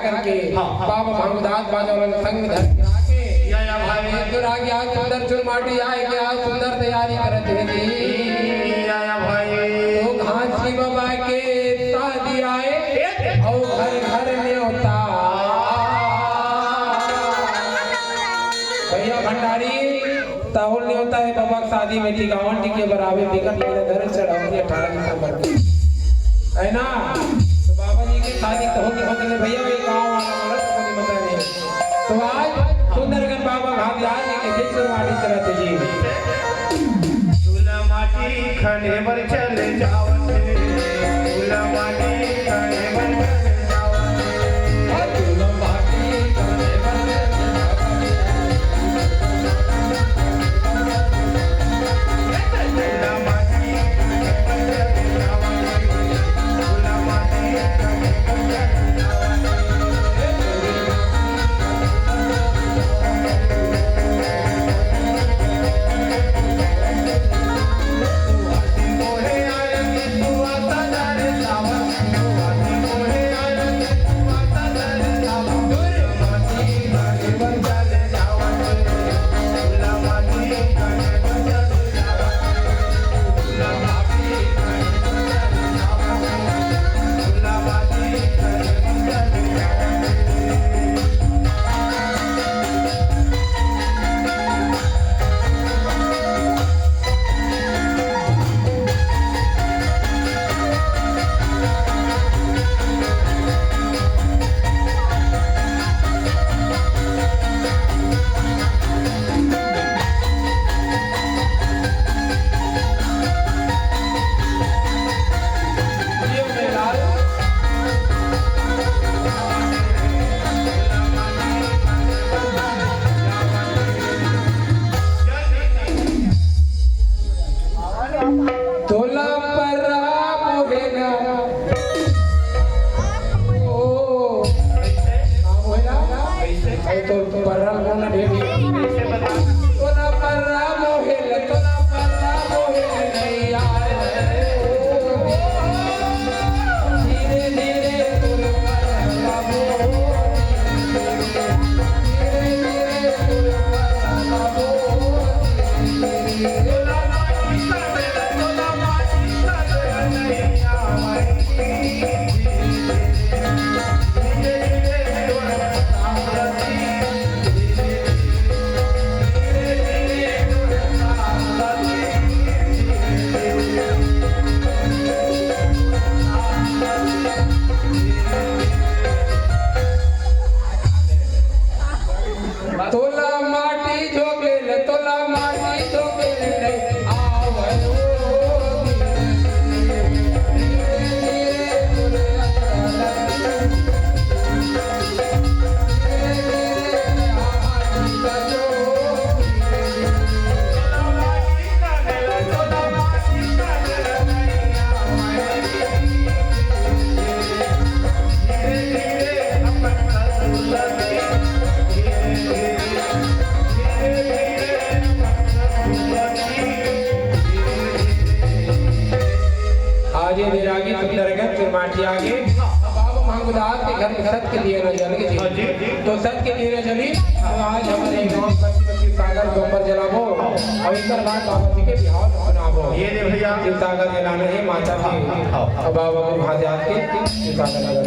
करके बाबा भांगदास बाजौलन संग धर के आके या भाई तो आगे आज सुंदर चुन माटी आए के आज सुंदर तैयारी करत है जी या भाई तो घासी बाबा के शादी आए और घर घर में होता भैया भंडारी ताहुल नहीं होता है बाबा शादी में टिकावन टिके बराबर बिकट मेरे घर चढ़ाऊंगी 18 दिसंबर को है ना। तो बाबा जी की शादी तो होगी भैया ये गाँव वाला को नहीं पता नहीं। तो आज सुंदरगढ़ बाबा घाट आज के फिर शुरुआती चलते जी दूल्हा माटी खने पर चले जावते दूल्हा माटी खने पर चले जावते दूल्हा माटी खने पर दूल्हा माटी खने पर चले जावते दूल्हा माटी खने पर चले तोला पर मोहेना ओ मोहेना ऐसे तो बर्रा कोना ढेर तोला पर मोहेला तोला पर मोहेला नहीं यार धीरे धीरे तुल पर बाबू धीरे धीरे तुल पर बाबू तोला माटी जोगेल तोला माटी जोगेल नहीं आवलो आगे विरागी सुंदरगढ़ चुरमाटी आगे बाबा भांगदास के घर में सत के लिए न जल के तो सत के लिए न जली तो आज हमारे गांव पति सागर गोबर जलाबो और इस बाद बाबा जी के बिहार सुनाबो ये दे भैया सागर जलाना है माता के बाबा को भांगदास के सागर